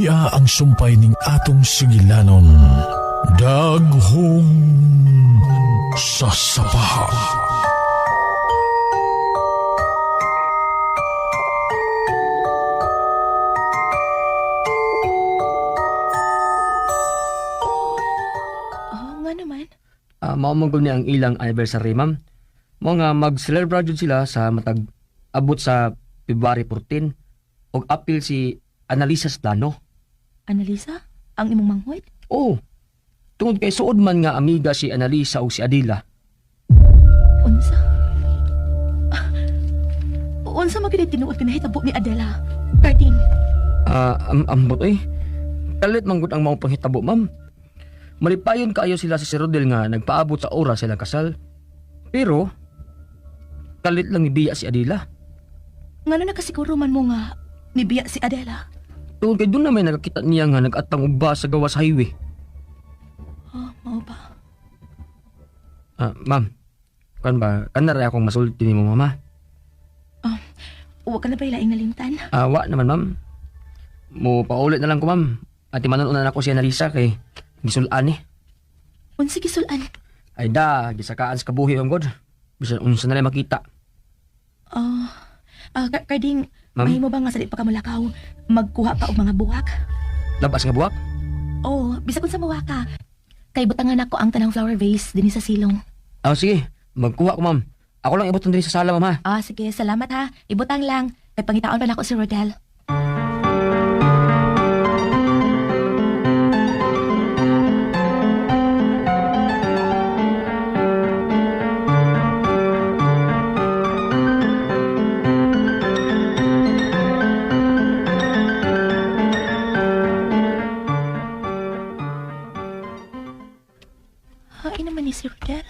Ania ang sumpay ning atong sigilanon. Daghong sasapaha. Nga naman. Maumagod niya ang ilang anniversary, ma'am. Mo nga mag-celebrate jud sila sa matag abot sa February 14 og apil si Annalisa Slano. Annalisa? Ang imong manghoy? Oh, tungod kay suod man nga amiga si Annalisa o si Adila. Unsa? Unsa magiging tinuod ka nahitabo ni Adela? Carding. Ambot eh. Kalit manggod ang maong panghitabo, ma'am. Malipayon kaayo sila sa si Rodel nga nagpaabot sa oras sila kasal. Pero, kalit lang ni Bia si Adila. Ngano nakasiguro man mo nga nibiya si Adela? Tungod kay doon na may nakakita niya nga nag-atang uba sa gawas highway. Mao ba? Ma'am, kan ba? Kanara akong masulti ni mo, mama. Huwag ka na ba ilaing nalimtan? Wa naman, ma'am. Mo paulit na lang ko, ma'am. At imanon una na ko si Annalisa kay gisulaan eh. Unsa gisulan? Ay da, gisakaan sa kabuhi ang god. Bisan unsa na lang makita. Carding, Ma'am? mahimo ba nga sa di pa ka mulakaw, magkuha ka og mga buwak? Labas nga buwak? Oo, bisag kung sa buwak ka. Kay butangan ako ang tanang flower vase din sa silong. Sige. Magkuha ko, ma'am. Ako lang ibuton din sa sala, ma'am, ha? Sige, salamat ha. Ibutang lang. Kay pangitaon pa na ako si Rodel. Hain naman ni si Rodel.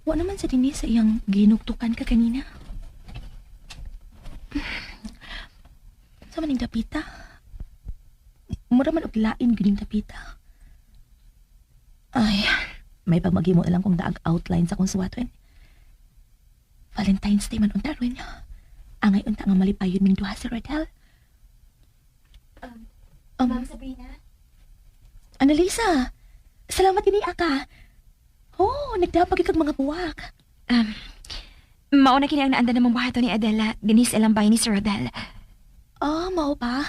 Wa naman sa dinis sa iyang ginugtukan ka kanina. Sa maning dapita. Mura man og lain gining dapita. Ay, may pagmagi mo na lang kung daag outline sa kong suwatwen. Valentine's Day man unta rin. Angay unta nga malipayon ming duha si Rodel. Ma'am Sabrina? Annalisa, salamat ini aka. Oh, nagdapag kag mga buwak. Mauna kini ang naanda namang buhato ni Adela, dinis ilang bahay ni Sir Rodel. Mao pa.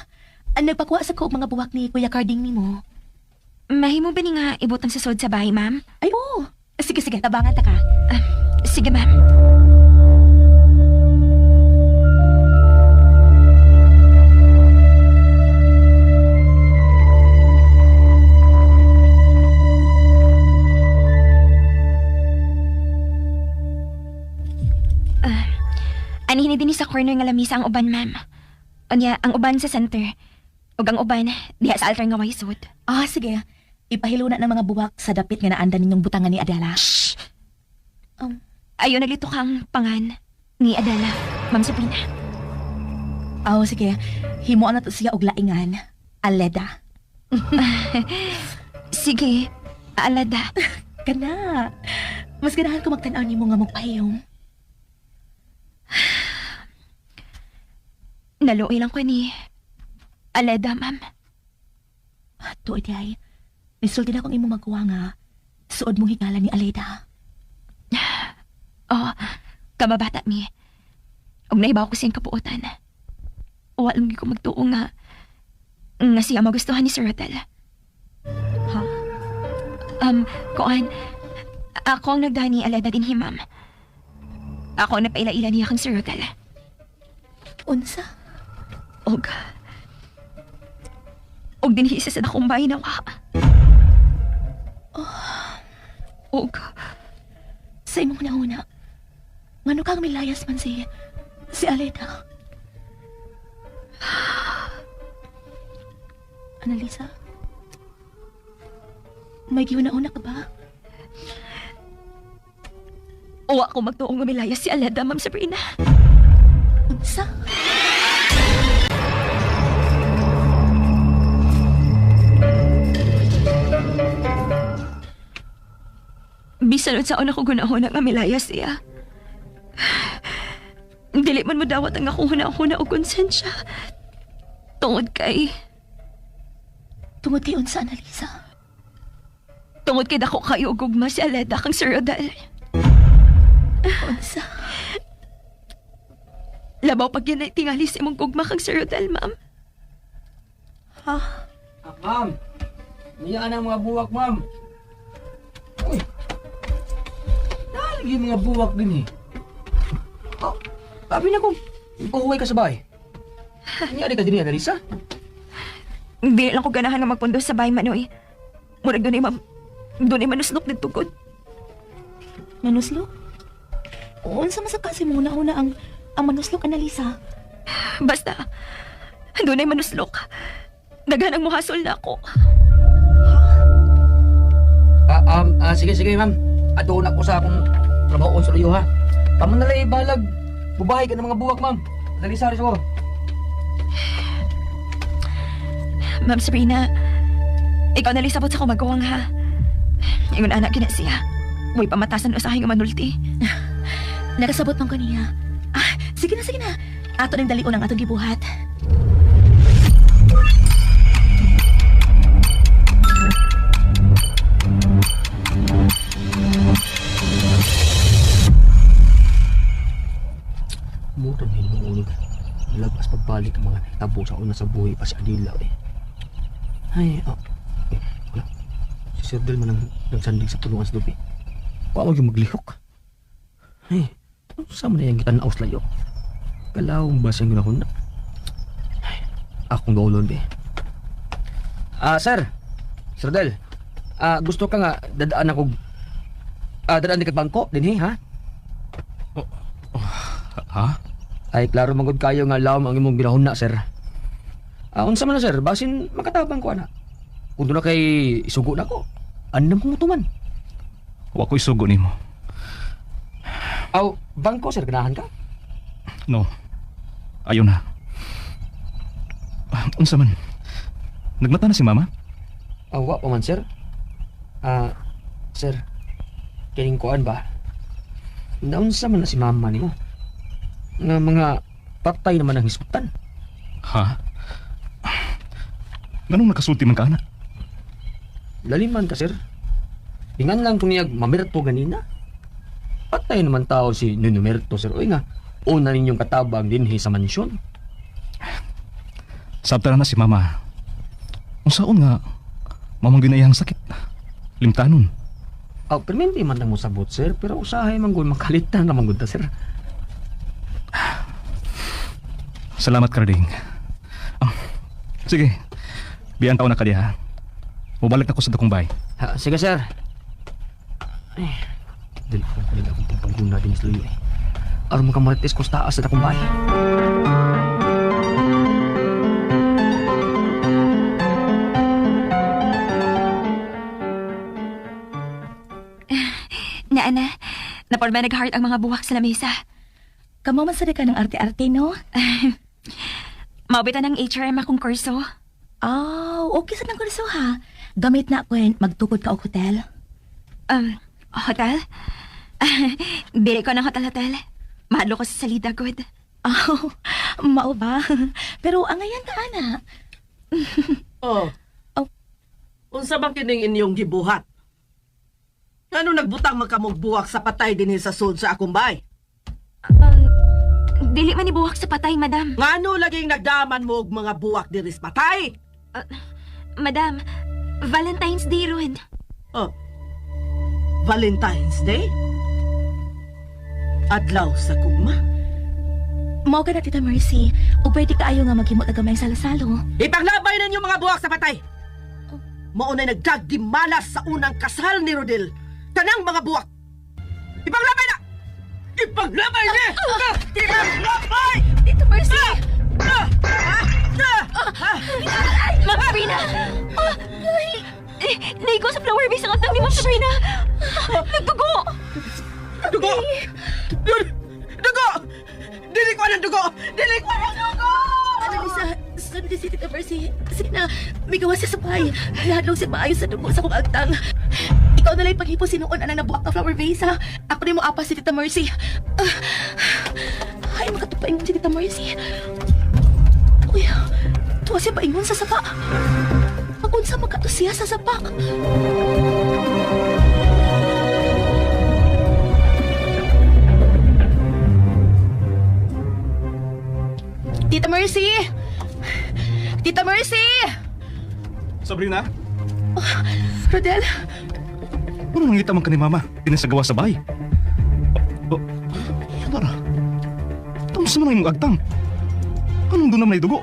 Nagpakuha sa ko og mga buwak ni Kuya Carding nimo. Mahimo ba ni nga ibutang sa sod sa bahay, ma'am? Ay, oo. Sige, tabangan ta ka. Sige, ma'am. Anihin din sa corner nga lamisa ang uban, ma'am. Unya, ang uban sa center. Ug ang uban, diha sa altar nga wahisod. Sige. Ipahilo na ng mga buwak sa dapit nga naanda ninyong butangan ni Adela. Shh! Um, Ayaw naglito kang pangan ni Adela, Ma'am Sabrina. Sige. Himuan na to siya og laingan. Aleda. Sige, Alada. Kana. Mas ganahan ko magtanaw nimo nga magpahiyong. Naluoy lang ko ni Aleda, ma'am. Tuod ay. Nisulti na akong imo magkuha nga. Suod mong higala ni Aleda. Kababata mi. Og naibaw ko siyang kapuotan. Walang ko magtuo nga siya magustuhan ni Sir Rodel. Ha? Kuan, ako ang nagdani ni Aleda din ma'am. Ako ang napaila-ila niya kang Sir Rodel. Unsa? Og dinhi sa akong bahay na wa. Sa imong hunahuna. Ngano kang milayas man si Aleda? Annalisa? May giuna-una ka ba? Uwa ko magtuong gumilayas si Aleda, Ma'am Sabrina. Unsa? Bisan sa una ko gunahuna nga milayas siya. Dili man mo dawat ang akong huna-huna o konsensya. Tungod kay... Tungod kay unsa, Annalisa? Tungod kay dako kayo gugma si Aleda kang Sir Rodel. Unsa? Labaw pag yan ay tingali si mong gugma kang Sir Rodel, ma'am. Ha? Ma'am, niyaan ang mga buwak, ma'am. Uy, nalagi mga buwak din eh. Oh, sabi na kong, ipahuway ka sa bahay. Niyari ka din, Annalisa? Hindi lang ko ganahan nga magpundo sa bahay, Manoy. Murag doon ay doon ay manuslok ng tugod. Manuslok? Unsa masakasi mo una ang manuslok, Annalisa? Basta, doon ay manuslok. Daghan ang muhasol na ako. Sige, ma'am. Ato na ko sa akong trabaho sa iyo, ha? Tama na lang ibalag. Bubahay ka ng mga buwak, ma'am. Annalisa, rin ako. Ma'am Sabrina, ikaw na lisabot sa kumagawang ha. Ingon anak kina siya. Huwag pamatasan usahay nga manulti. Nakasabot man ko niya. Sige na. Ato nang dalion ang atong gibuhat. Mura na yung unig. Labas pagbalik ang mga tabo sa una sa buhay pa si Adila, eh. Ay, wala. Si Sir Del man ang nagsandig sa tulungan sa lupi. Huwag yung maglihok. Ay, sama na yung kita na layo. Kalawang ba siyang ginahon na? Ay, akong gaulon, be. Sir. Sir Del. Gusto ka nga dadaan ako dadaan di bangko din, ha? Ha? Ay, klaro magod kayo nga lawom ang imong ginahon na, sir. Unsa man na, sir? Basin makatabang ko, ana. Kung doon na kay isugo na ko, ano kong mutuman? Wa ko isugo nimo. Bangko, sir, ganahan ka? No. Ayon na. Unsa man? Nagmata na si mama? Wa pa man, sir. Sir, kining kuan ba? Naunsa man na si mama nimo? Nga mga patay naman ang hisgutan. Ha? Ganong nakasulti man ka, anak? Laliman ka, sir. Ingan lang kung niyag mamerto ganina. Patay naman tao si Nunumerto, sir. Uy nga, una ninyong katabang din sa mansyon. Sabtara na si mama. Unsaon nga, mamang ginayang sakit. Limtanon. Permente man lang mo sabot, sir. Pero usahay man gul makalitan naman gud ta, sir. Salamat, Carding. Sige, biyan taon na ka diha. Mubalik na ko sa dakong bahay. Sige, sir. Ay, dali ko akong papangguna din sa luyo, eh. Aron mo ka marites ko sa taas sa dakong bahay. Naana, naporma nag-heart ang mga buwak sa lamesa. Kamo man sa ka ng arte-arte, no? Maubitan ng HRM akong kurso. Okay sa ng kurso, ha? Gamit na ko magtukod ka og hotel. Hotel? Bili ko ng hotel. Mahadlo ko sa salida, good. Mao ba? Pero angayan ka, ana. Unsa bang kining inyong gibuhat? Ano nagbutang magkamog buwak sa patay dinhi sa sud sa akong bay? Dili man ni buwak sa patay, madam. Ngano laging nagdaman mo og mga buwak diri sa patay? Madam, Valentine's Day ron. Valentine's Day? Adlaw sa kugma? Mao ka na, Tita Mercy. O pwede ka ayaw nga maghimot na gamay sa lasalo. Ipaglabay ninyo mga buwak sa patay! Maunay nagdagdimalas sa unang kasal ni Rodel. Tanang mga buwak! Ipaglabay na! Ipaglabay niya! Ipaglabay! Tita Mercy! Ma'am Sabrina! Naigo sa flower base ang atang ni Ma'am Sabrina! Nagdugo! Dugo! Dugo! Dili ko ng dugo! Dili ko ng dugo! Annalisa, sunod si Tita Mercy. Sige na, may gawa siya sa bahay. Lahadlong siya maayos sa dugo sa kong agtang. Ikaw na lang paghipo sinuon anang nabuak na flower vase, ha? Ako rin mo apas si Tita Mercy. Ay, makatupain mo si Tita Mercy. Uy, Tuwa siya paingon sa sapa. Pagkun sa magkatusiya sa sapa. Tita Mercy! Tita Mercy! Sabrina, Rodel, ano nangita man ka ni Mama? Pinasagawa sa bahay. Tara. Tamusta man ang imong agtang? Anong doon naman ay dugo?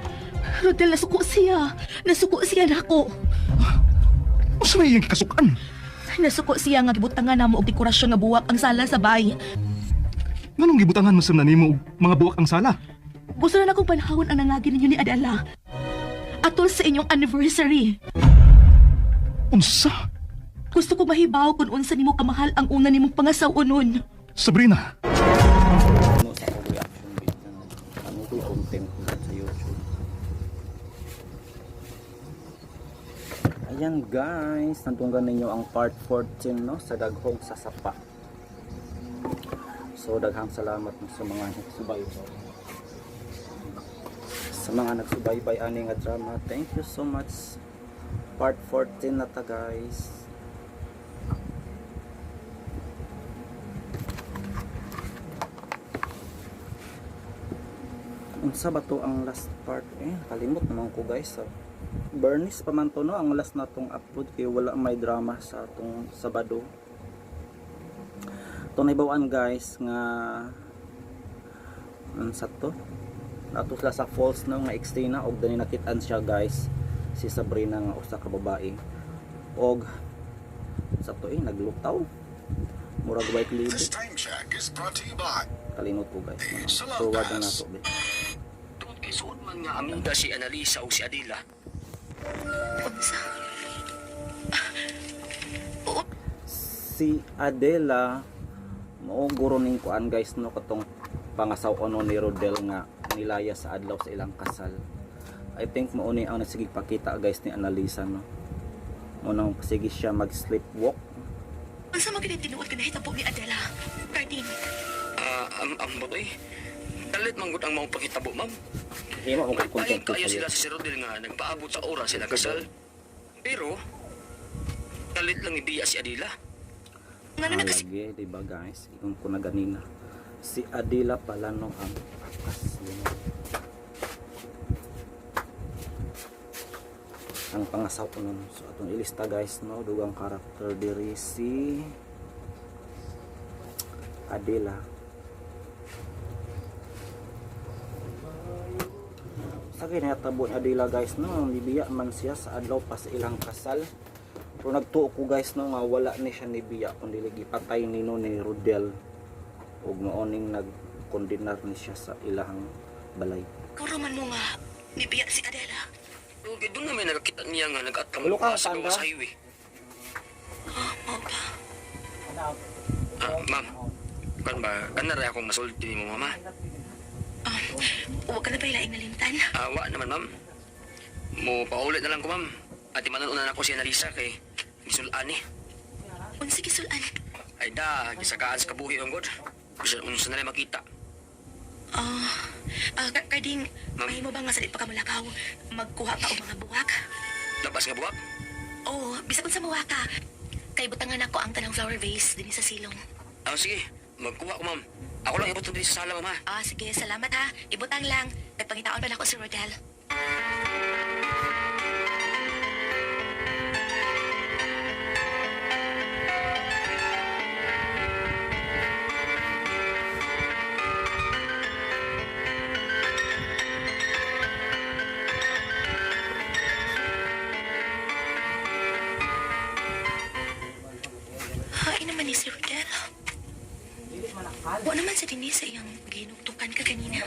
Rodel, nasuko siya. Nasuko siya na ako. Masa may iyang kikasukan? Nasuko siya nga gibutangan na mo og dekorasyon nga buwak ang sala sa bay. Nganong gibutangan mo sa nanimo og mga buwak ang sala? Gusto na akong panahon ang nangagi ninyo ni Adela. Atol sa inyong anniversary. Unsa? Gusto ko mahibaw kung unsa nimo kamahal ang una nimong pangasaw-unon. Sabrina, Ano sa reaction video na ano ko content ko sa YouTube. Ayan guys, nandunggan ninyo ang part 14 no sa daghong sasapa. So daghang salamat mo sa mga nagsubaybay. Sa mga nagsubaybay ani nga drama. Thank you so much. Part 14 na ta guys. Unsa ba to ang last part kalimot naman ko guys Bernice pa man to no ang last na tong upload kay wala may drama sa atong Sabado. To naibawaan guys nga unsa to nato sila sa falls no nga eksena og dani nakit-an siya guys si Sabrina nga usa ka babae og sa to naglutaw murag white lady. This time check is brought to you by Kalimot ko guys forward na nato Tungod kay suod man nga amiga si Annalisa o si Adela. Si Adela mao guro ning kuan guys no katong pangasaw-on ni Rodel nga nilaya sa adlaw sa ilang kasal. I think mao ni ang nasigig pakita guys ni Annalisa no. Mo nang sige siya mag-sleepwalk. Unsa man gid tinuod ka nahitabo ni Adela? Cardine. Ang boy. Kalit man gud ang mao panghitabo, ma'am. Himo mo Payon content ko kayo sa sila sa si Rodel nga nagpaabot sa oras sila kasal. Pero kalit lang ibiya si Adela. Ngano na kasi lagi, diba guys? Ikon ko na ganina. Si Adela pala no ang akas ang pangasaw ko nun. So atong ilista guys no, dugang karakter diri si Adela. Sa kinatabo ni Adela guys no, nibiya man siya sa adlaw pa sa ilang kasal. Pero nagtuo ko guys no nga wala ni siya nibiya kundi gipatay nino ni Rodel ug mooning nagkondenar ni siya sa ilang balay. kuruman mo nga nibiya si Adela. Okay, doon namin nakakita niya nga nag-atang Ulo ka, sa tanda. gawa sa highway. Ma'am, kan ba? Kanara akong masulti ni mo, mama. Huwag ka na ba ilaing nalimtan? Wa naman, ma'am. Mo paulit na lang ko, ma'am. At imanunan ako si Annalisa kay gisulaan eh. Unsa gisulan? Ay da, gisakaan sa kabuhi ang god. Bisa unsa na lang makita. Carding, Ma'am? mahimo ba nga salit pa ka mulakaw? Magkuha ka og mga buwak? Labas nga buwak. Oo, bisag unsa mawa ka. Kay butangan ako ang tanang flower vase din sa silong. Sige. Magkuha ko, ma'am. Ako lang ibutang din sa sala, ma'am, ha? Sige, salamat ha. Ibutang lang. Kay pangitaon pa na ako si Rodel. Hain naman ni si Rodel. Wa naman sa dinis sa iyang ginugtukan ka kanina.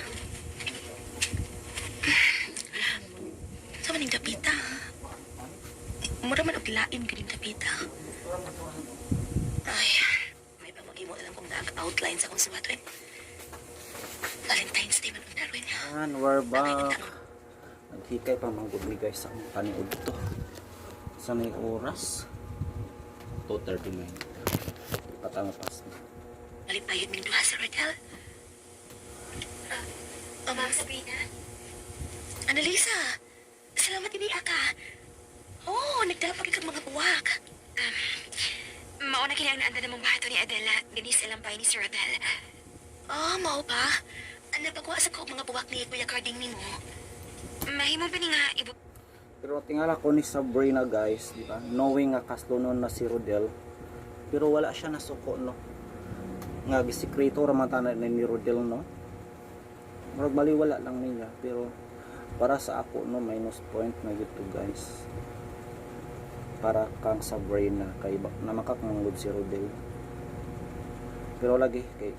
Sa maning dapita. Mura man og lain ganing dapita. Ay, may pamagimo na lang kung nag-outline sa kong suwatoin. Valentine's Day man ang darwin. And we're back. Naghikay pa manggod ni guys sa akong paniod to. Sa may oras 2:39. Patangapas na. Malipayod ning duha sa Rodel. Ma'am Sabrina. Annalisa, Salamat ini Aka. Oh, nagdapag kang mga buwak. Mauna kini ang naanda namang bahato ni Adela, dinis ilampay ni Sir Rodel. Oh, mao pa. Ano pagwa sa ko mga buwak ni Kuya Carding nimo? Mahimong pa ni nga ibu... Pero tingala ko ni Sabrina guys, di ba? Knowing nga kaslunon na si Rodel, pero wala siya nasuko no. Nga gisikreto ra man tanan ni Rodel no. Murag baliwala lang niya, pero para sa ako no minus point na gito guys. Para kang Sabrina kay na makakanggod si Rodel. Pero lagi kay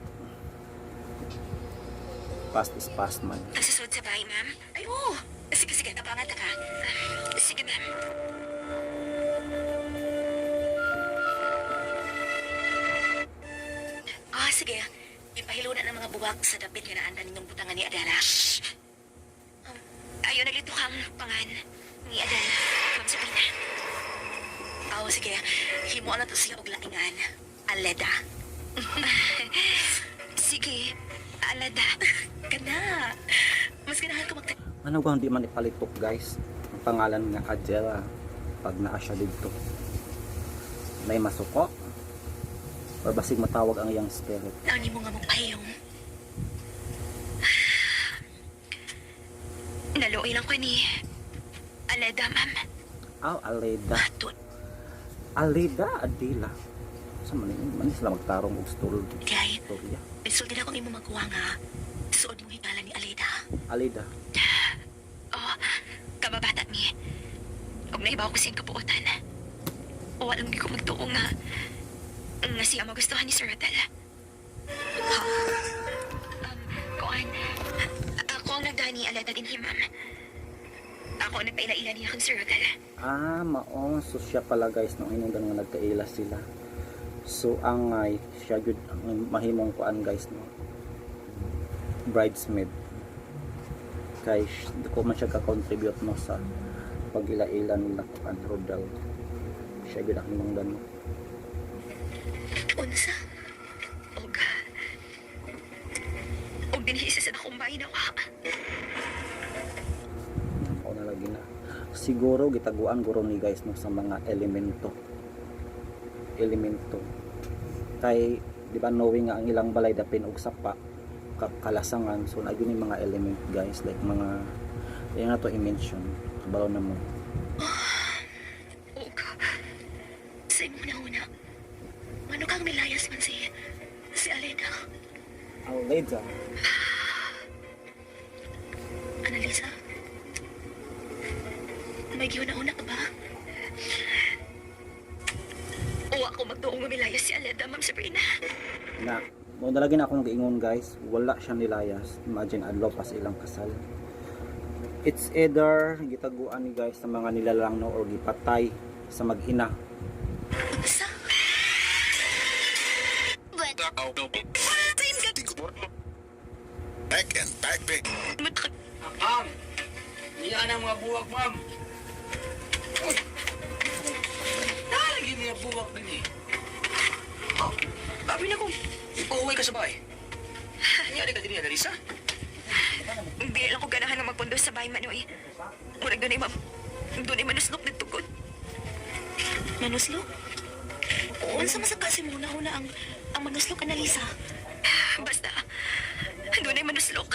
past is past man. Nasusod sa bahay, ma'am? Ay, oh. Sige, tapangan ta ka. Sige, ma'am. Sige. Ipahilo na ng mga buwak sa dapit nga naanda ninyong butangan ni Adela. Ayaw naglito kang pangan ni Adela, Ma'am Sabrina. Sige. Himo na to siya og laingan. Aleda. Sige, alada. Kana. Mas ganahan ko Ano bang di man ipalitok guys? Ang pangalan nga Adela pag naa siya dito. May masuko? Or basig matawag ang iyang spirit? Nauni mo nga mong pahiyong. Naluoy lang ko ni Aleda, ma'am. Aleda. Baton. Aleda Adela. Sa man sila magtarong og story. Kay, Storya. isulti na kong imo magkuha nga. Suod mong hingala ni Aleda. Aleda. Oh, kababata mi. Huwag na ibaw ko siyang kapuotan. O walang di ko magtuo nga siya magustuhan ni Sir Rodel. Kuan, ako ang nagdani Aleda din ma'am. Ako ang nagpaila-ila niya kung Sir Rodel. Mao. So siya pala guys nung hinungdan nga nagkaila sila. So angay siya jud ang mahimong kuan guys no. Bridesmaid. Kay ko man siya ka-contribute no sa pag-ila-ila nila kuan Rodel. Siya jud ang hinungdan no. Unsa? Og dinhisa sa akong bahay na wa. Ako na lagi na. Siguro gitaguan guro ni guys no sa mga elemento. Kay di ba knowing nga ang ilang balay dapin og sapa kalasangan so na yun yung mga element guys like mga yan na to i-mention kabalo na mo. Sa imong nauna. Ano kang nilayas man si Aleda? Aleda. Annalisa? May giuna-una ka ba? O ako magtuong umilayas si Aleda, Ma'am Sabrina. Na mo lagi na akong giingon guys wala siya nilayas. Imagine adlaw pa sa ilang kasal. It's either gitaguan ni guys sa mga nilalang no or gipatay sa mag-ina. Unsa? Back and back big. Ma'am! Iyan ang mga buwak, ma'am. Uy! Nalagyan niya buwak din eh. Sabi na ko, ipuuwi ka sa bahay. Nangyari ka din yan, Alisa? Hindi lang ko ganahan na magpundo sa bahay, Manoy. Murag doon ay manuslok ng tugod. Manuslok? Unsa masaka si muna una ang manuslok Annalisa? Basta, doon ay manuslok.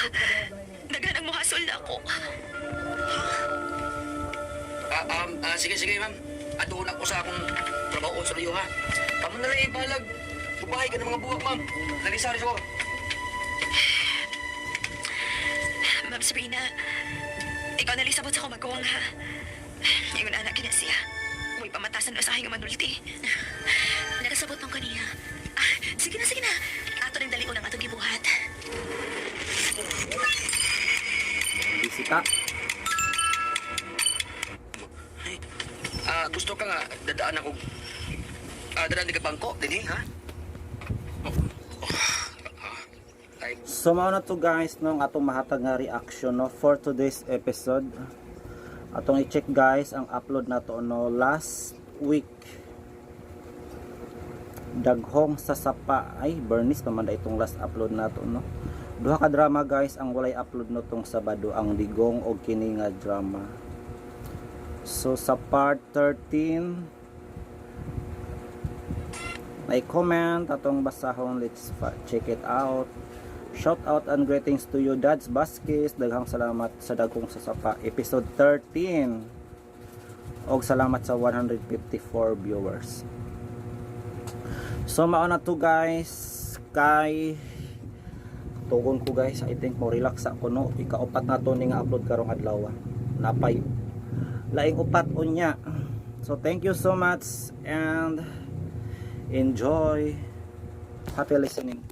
Naghanang muhasol na ako. Sige, ma'am. Atuon ako sa akong trabaho sa iyo, ha? Tama na lang ibalag. Bubahay ka ng mga buwak, ma'am. Nalisa rin ako. Ma'am Sabrina, ikaw nalisabot sa ako magkawang, ha? Yung anak kina siya. Huwag pamatasan na sa aking manulti. Nakasabot mong kaniya. Sige na. Ato rin dali unang atong gibuhat. Bisita. Gusto ka nga, dadaan ako. Dadaan ka bangko, din ha? So mao na to guys no atong mahatag nga reaction no for today's episode. Atong i-check guys ang upload na to no last week. Daghong sa sapa ay Bernice pa man da itong last upload na to no. Duha ka drama guys ang walay upload no tong Sabado ang Digong og kini nga drama. So sa part 13 may comment atong basahon. Let's check it out. Shout out and greetings to you, Dads Baskis. Daghang salamat sa dagkong sasapa episode 13. Og salamat sa 154 viewers. So mao na to guys, kay tugon ko guys, I think mo relax ako no. Ika-upat na to ning upload karong adlaw. Napay laing upat unya. So thank you so much and enjoy. Happy listening.